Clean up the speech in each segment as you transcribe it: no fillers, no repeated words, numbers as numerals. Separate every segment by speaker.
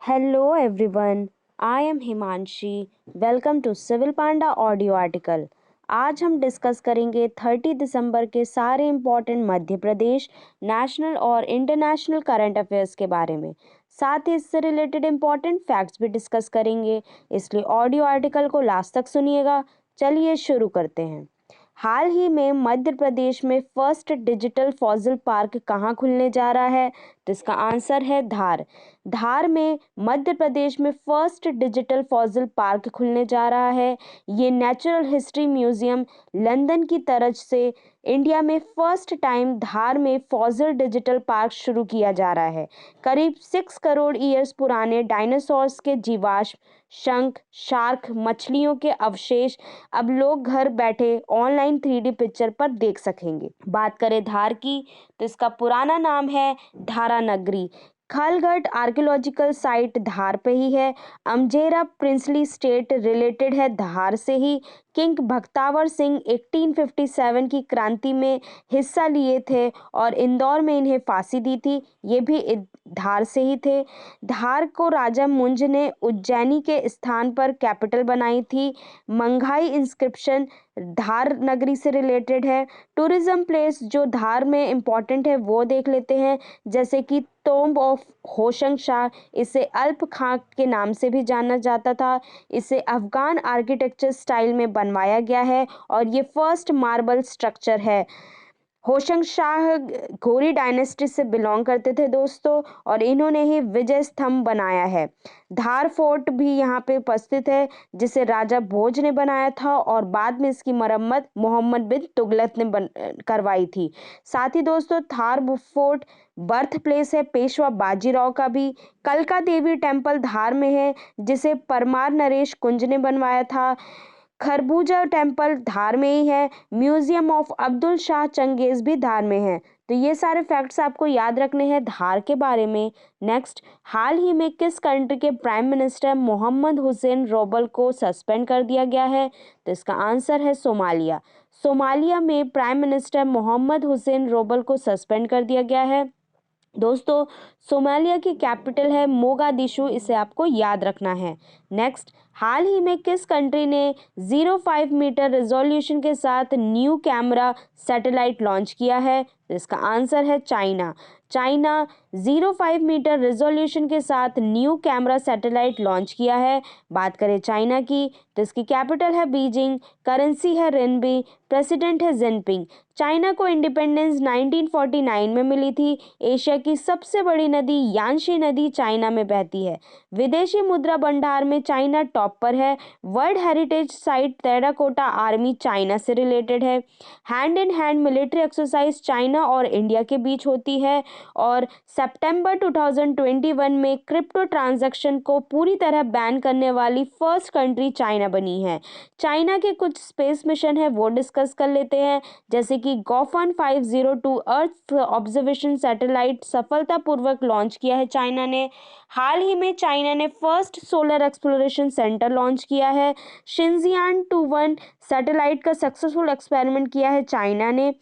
Speaker 1: Hello everyone, I am Himanshi. Welcome to civil panda audio article. आज हम discuss करेंगे 30 दिसंबर के सारे इम्पोर्टेंट मध्य प्रदेश नेशनल और इंटरनेशनल करंट अफेयर्स के बारे में। साथ ही इससे रिलेटेड इम्पोर्टेंट फैक्ट्स भी डिस्कस करेंगे, इसलिए ऑडियो आर्टिकल को लास्ट तक सुनिएगा। चलिए शुरू करते हैं। हाल ही में मध्य प्रदेश में फर्स्ट डिजिटल फॉसिल पार्क कहाँ खुलने जा रहा है? तो इसका आंसर है धार। धार में मध्य प्रदेश में फर्स्ट डिजिटल फॉसिल पार्क खुलने जा रहा है। ये नेचुरल हिस्ट्री म्यूजियम लंदन की तरज से इंडिया में फर्स्ट टाइम धार में फॉसिल डिजिटल पार्क शुरू किया जा रहा है। करीब 6 करोड़ ईयर्स पुराने डायनासोर्स के जीवाश्म, शंख, शार्क, मछलियों के अवशेष अब लोग घर बैठे ऑनलाइन 3D पिक्चर पर देख सकेंगे। बात करें धार की, तो इसका पुराना नाम है धारा नगरी। खालघाट आर्कियोलॉजिकल साइट धार पे ही है। अमजेरा प्रिंसली स्टेट रिलेटेड है धार से ही। किंग बख्तावर सिंह 1857 की क्रांति में हिस्सा लिए थे और इंदौर में इन्हें फांसी दी थी, ये भी धार से ही थे। धार को राजा मुंज ने उज्जैनी के स्थान पर कैपिटल बनाई थी। मंगाई इंस्क्रिप्शन धार नगरी से रिलेटेड है। टूरिज्म प्लेस जो धार में इम्पॉर्टेंट है वो देख लेते हैं, जैसे कि टॉम्ब ऑफ होशंग शाह, इसे अल्प खां के नाम से भी जाना जाता था। इसे अफगान आर्किटेक्चर स्टाइल में बनवाया गया है और ये फर्स्ट मार्बल स्ट्रक्चर है। होशंग शाह घोरी डायनेस्टी से बिलोंग करते थे दोस्तों, और इन्होंने ही विजय स्तंभ बनाया है। धार फोर्ट भी यहाँ पे उपस्थित है, जिसे राजा भोज ने बनाया था और बाद में इसकी मरम्मत मोहम्मद बिन तुगलक ने करवाई थी। साथ ही दोस्तों धार फोर्ट बर्थ प्लेस है पेशवा बाजीराव का भी। कलका देवी टेम्पल धार में है, जिसे परमार नरेश कुंज ने बनवाया था। खरबूजा टेम्पल धार में ही है। म्यूजियम ऑफ अब्दुल शाह चंगेज भी धार में है। तो ये सारे फैक्ट्स आपको याद रखने हैं धार के बारे में। नेक्स्ट, हाल ही में किस कंट्री के prime minister Mohamed Hussein Roble को सस्पेंड कर दिया गया है? तो इसका आंसर है सोमालिया। सोमालिया में prime minister Mohamed Hussein Roble को सस्पेंड कर दिया गया है। दोस्तों सोमालिया की कैपिटल है मोगादिशु, इसे आपको याद रखना है। नेक्स्ट, हाल ही में किस कंट्री ने 05 मीटर रेजोल्यूशन के साथ न्यू कैमरा सैटेलाइट लॉन्च किया है? तो इसका आंसर है चाइना। चाइना 05 मीटर रेजोल्यूशन के साथ न्यू कैमरा सैटेलाइट लॉन्च किया है। बात करें चाइना की, तो इसकी कैपिटल है बीजिंग, करेंसी है रेनबी, प्रेसिडेंट है जिनपिंग। चाइना को इंडिपेंडेंस 1949 में मिली थी। एशिया की सबसे बड़ी नदी यांशी नदी चाइना में बहती है। विदेशी मुद्रा भंडार में चाइना टॉप पर है। World heritage site terracotta army China से रिलेटेड है। Hand in hand military exercise China और इंडिया के बीच होती है। और सितंबर 2021 में क्रिप्टो ट्रांजैक्शन को पूरी तरह बैन करने वाली फर्स्ट कंट्री चाइना बनी है। चाइना के कुछ स्पेस मिशन है वो डिस्कस कर लेते हैं, जैसे कि गोफन 502 अर्थ ऑब्जर्वेशन सैटेलाइट सफलतापूर्वक लॉन्च किया है चाइना ने। हाल ही में चाइना ने first solar exploration centre launch किया है। शिनजियान 21 सैटेलाइट का सक्सेसफुल एक्सपेरिमेंट किया है चाइना ने।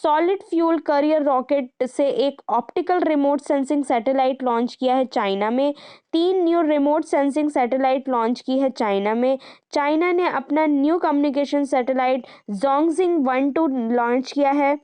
Speaker 1: सॉलिड फ्यूल करियर रॉकेट से एक optical remote sensing satellite launch किया है चाइना में। 3 new remote sensing satellite launch की है चाइना में। चाइना ने अपना न्यू कम्युनिकेशन सैटेलाइट जोंगजिंग 1-2 लॉन्च किया है।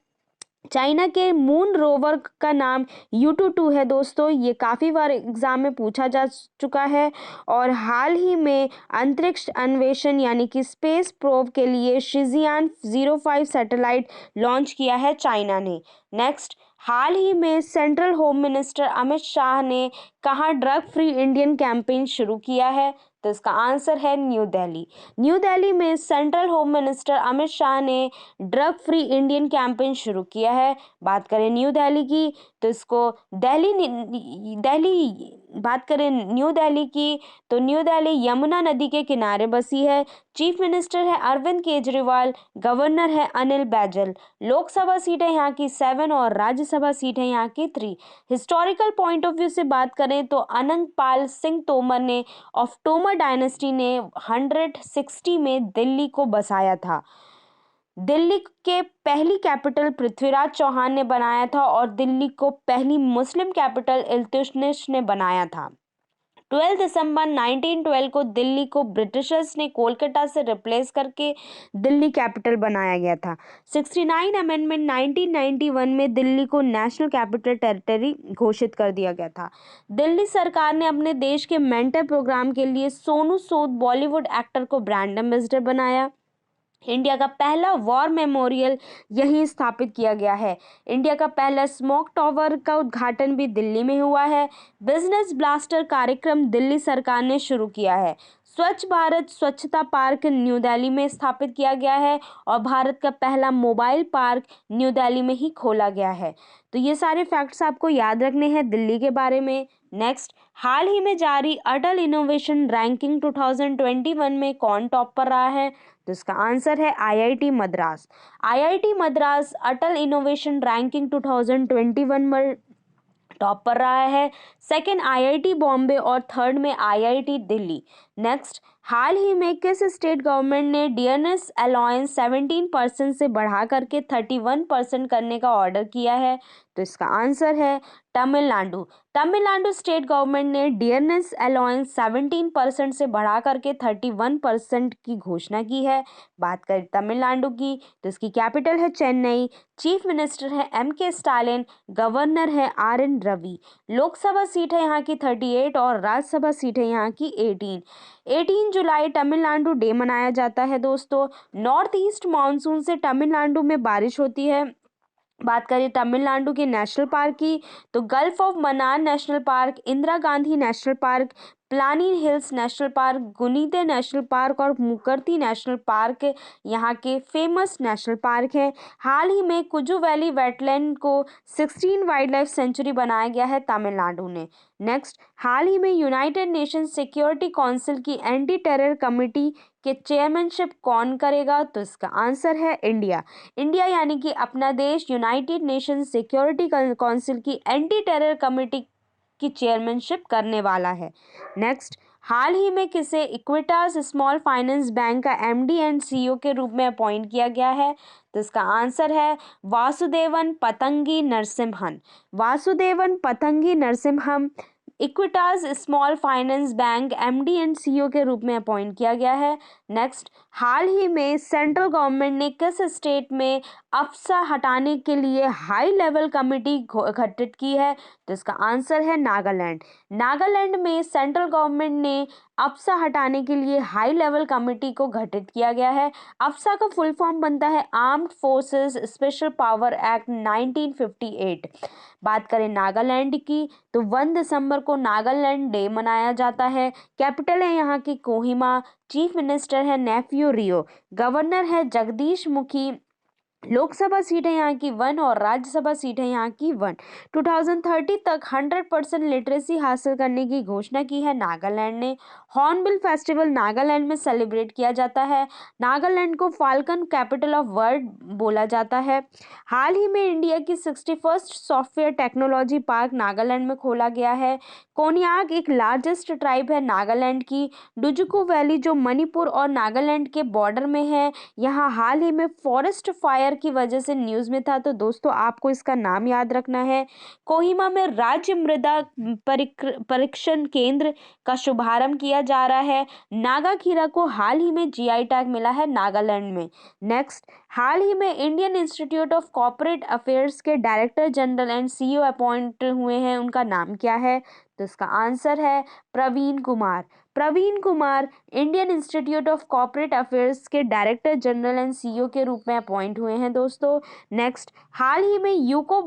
Speaker 1: चाइना के मून रोवर का नाम U22 है दोस्तों, ये काफ़ी बार एग्जाम में पूछा जा चुका है। और हाल ही में अंतरिक्ष अन्वेषण यानी कि स्पेस प्रोब के लिए शिजियान 05 सैटेलाइट लॉन्च किया है चाइना ने। नेक्स्ट, हाल ही में central home minister Amit Shah ने कहाँ ड्रग फ्री इंडियन कैंपेन शुरू किया है? तो इसका आंसर है न्यू दिल्ली। न्यू दिल्ली में central home minister Amit Shah ने ड्रग फ्री इंडियन कैंपेन शुरू किया है। बात करें न्यू दिल्ली की, तो इसको दिल्ली बात करें न्यू दिल्ली की, तो न्यू दिल्ली यमुना नदी के किनारे बसी है। चीफ मिनिस्टर है अरविंद केजरीवाल, गवर्नर है अनिल बैजल। लोकसभा सीटें यहाँ की 7 और राज्यसभा सीटें यहाँ की 3। हिस्टोरिकल पॉइंट ऑफ व्यू से बात करें तो अनंग पाल सिंह तोमर ने ऑफ तोमर डायनेस्टी ने 160 में दिल्ली को बसाया था। दिल्ली के पहली कैपिटल पृथ्वीराज चौहान ने बनाया था और दिल्ली को पहली मुस्लिम कैपिटल इल्तुतमिश ने बनाया था। 12 दिसंबर 1912 को दिल्ली को ब्रिटिशर्स ने कोलकाता से रिप्लेस करके दिल्ली कैपिटल बनाया गया था। 69 अमेंडमेंट 1991 में दिल्ली को नेशनल कैपिटल टेरिटरी घोषित कर दिया गया था। दिल्ली सरकार ने अपने देश के मेंटर प्रोग्राम के लिए सोनू सूद बॉलीवुड एक्टर को ब्रांड एम्बेसडर बनाया। इंडिया का पहला वॉर मेमोरियल यहीं स्थापित किया गया है। इंडिया का पहला स्मोक टावर का उद्घाटन भी दिल्ली में हुआ है। बिजनेस ब्लास्टर कार्यक्रम दिल्ली सरकार ने शुरू किया है। स्वच्छ भारत स्वच्छता पार्क न्यू दिल्ली में स्थापित किया गया है और भारत का पहला मोबाइल पार्क न्यू दिल्ली में ही खोला गया है। तो ये सारे फैक्ट्स आपको याद रखने हैं दिल्ली के बारे में। नेक्स्ट, हाल ही में जारी अटल इनोवेशन रैंकिंग 2021 में कौन टॉप पर रहा है? तो इसका आंसर है आईआईटी मद्रास। आईआईटी मद्रास अटल इनोवेशन रैंकिंग 2021 में टॉप पर रहा है। सेकंड आईआईटी बॉम्बे और थर्ड में आईआईटी दिल्ली। नेक्स्ट, हाल ही में किस स्टेट गवर्नमेंट ने डियरनेस अलाउंस 17% से बढ़ा करके 31% करने का ऑर्डर किया है? तो इसका आंसर है तमिलनाडु। तमिलनाडु स्टेट गवर्नमेंट ने डियरनेस अलाउंस 17% से बढ़ा करके 31% की घोषणा की है। बात करें तमिलनाडु की तो इसकी कैपिटल है चेन्नई, चीफ मिनिस्टर है एम.के. स्टालिन, गवर्नर है आर.एन. रवि। लोकसभा सीट है यहाँ की 38 और राज्यसभा सीट है यहाँ की 18 जुलाई तमिलनाडु डे मनाया जाता है दोस्तों। नॉर्थ ईस्ट मानसून से तमिलनाडु में बारिश होती है। बात करें तमिलनाडु के नेशनल पार्क की तो gulf of Mannar national park, Indira Gandhi national park, Palani hills national park, Guindy national park और मुकर्ती नेशनल पार्क यहाँ के फेमस नेशनल पार्क हैं। हाल ही में कुजू वैली वेटलैंड को 16 वाइल्ड लाइफ सेंचुरी बनाया गया है तमिलनाडु ने। नेक्स्ट, हाल ही में यूनाइटेड नेशन सिक्योरिटी काउंसिल की एंटी टेरर कमेटी के चेयरमैनशिप कौन करेगा? तो इसका आंसर है इंडिया। इंडिया यानी कि अपना देश यूनाइटेड नेशन सिक्योरिटी काउंसिल की एंटी टेरर कमेटी की चेयरमैनशिप करने वाला है। नेक्स्ट, हाल ही में किसे इक्विटास स्मॉल फाइनेंस बैंक का एमडी एंड सीईओ के रूप में अपॉइंट किया गया है? तो इसका आंसर है Vasudevan Patangi Narasimhan. Vasudevan Patangi Narasimhan Equitas small finance bank MD and CEO के रूप में अपॉइंट किया गया है। नेक्स्ट, हाल ही में सेंट्रल गवर्नमेंट ने किस स्टेट में अफसा हटाने के लिए हाई लेवल कमेटी गठित की है? तो इसका आंसर है नागालैंड। नागालैंड में सेंट्रल गवर्नमेंट ने अफसा हटाने के लिए हाई लेवल कमेटी को गठित किया गया है। अफसा का फुल फॉर्म बनता है armed forces special power act 1958। बात करें नागालैंड की तो 1 दिसंबर को नागालैंड डे मनाया जाता है। कैपिटल है यहाँ की कोहिमा, चीफ मिनिस्टर है नेफ्यू रियो, गवर्नर है जगदीश मुखी। लोकसभा सीट है यहाँ की 1 और राज्यसभा सीट है यहाँ की 1। 2030 तक 100% लिटरेसी हासिल करने की घोषणा की है नागालैंड ने। हॉर्नबिल फेस्टिवल नागालैंड में सेलिब्रेट किया जाता है। नागालैंड को फाल्कन कैपिटल ऑफ वर्ल्ड बोला जाता है। हाल ही में इंडिया की 61st software technology park Nagaland में खोला गया है। कोनियाक एक लार्जेस्ट ट्राइब है नागालैंड की। डुजुकू वैली जो मणिपुर और नागालैंड के बॉर्डर में है, यहाँ हाल ही में फॉरेस्ट फायर की वजह से न्यूज़ में था, तो दोस्तों आपको इसका नाम याद रखना है। कोहिमा में राज्य मृदा परीक्षण केंद्र का शुभारंभ किया जा रहा है। नागा खीरा को हाल ही में जीआई टैग मिला है नागालैंड में। नेक्स्ट, हाल ही में Indian institute of corporate affairs के director general and CEO appoint हुए हैं, उनका नाम क्या है? तो इसका आंसर है Praveen Kumar. Praveen Kumar Indian institute of corporate affairs के डायरेक्टर जनरल एंड सीईओ के रूप में अपॉइंट हुए हैं दोस्तों। नेक्स्ट, हाल ही में यूको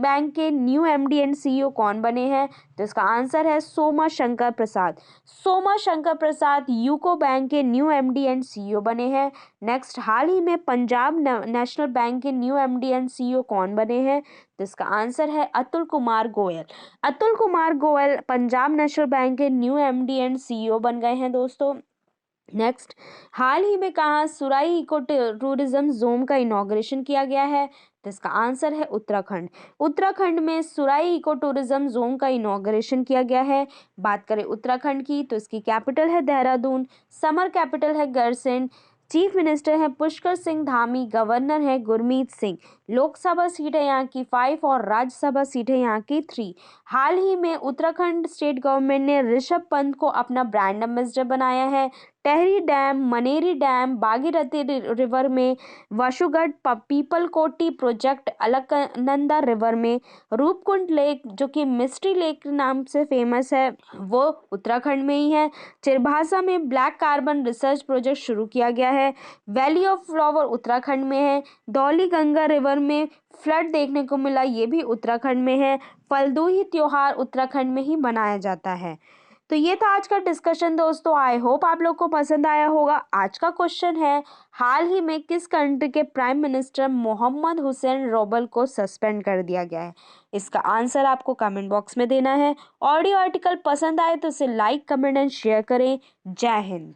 Speaker 1: बैंक के न्यू एमडी एंड सीईओ कौन बने हैं? तो इसका आंसर है सोमा शंकर प्रसाद। सोमा शंकर प्रसाद यूको बैंक के न्यू एमडी एंड सीईओ बने हैं। नेक्स्ट, हाल ही में पंजाब नेशनल बैंक के न्यू एमडी एंड सीईओ कौन बने हैं? तो इसका आंसर है अतुल कुमार गोयल। अतुल कुमार गोयल पंजाब नेशनल बैंक के न्यू एमडी एंड सीईओ बन गए हैं दोस्तों। नेक्स्ट, हाल ही में कहाँ सुराई इको टूरिज्म जोन का इनॉग्रेशन किया गया है? तो इसका आंसर है उत्तराखंड। उत्तराखंड में सुराई इको टूरिज्म जोन का इनॉग्रेशन किया गया है। बात करें उत्तराखंड की तो इसकी कैपिटल है देहरादून, समर कैपिटल है गैरसैंण, चीफ मिनिस्टर है पुष्कर सिंह धामी, गवर्नर है गुरमीत सिंह। लोकसभा सीटें यहाँ की 5 और राज्यसभा सीटें यहाँ की 3। हाल ही में उत्तराखंड स्टेट गवर्नमेंट ने ऋषभ पंत को अपना ब्रांड एम्बेसडर बनाया है। टेहरी डैम, मनेरी डैम, भागीरथी रिवर में वशुगढ़, पीपल कोटी प्रोजेक्ट, अलकनंदा रिवर में रूपकुंड लेक जो कि मिस्ट्री लेक के नाम से फेमस है वो उत्तराखंड में ही है। चिरभासा में ब्लैक कार्बन रिसर्च प्रोजेक्ट शुरू किया गया है। वैली ऑफ फ्लावर उत्तराखंड में है। धौली गंगा रिवर में फ्लड देखने को मिला, ये भी उत्तराखंड में है। फलदूही त्योहार उत्तराखंड में ही मनाया जाता है। तो ये था आज का डिस्कशन दोस्तों। आई होप आप लोग को पसंद आया होगा। आज का क्वेश्चन है, हाल ही में किस कंट्री के prime minister Mohamed Hussein Roble को सस्पेंड कर दिया गया है? इसका आंसर आपको कमेंट बॉक्स में देना है। ऑडियो आर्टिकल पसंद आए तो इसे लाइक, कमेंट एंड शेयर करें। जय हिंद।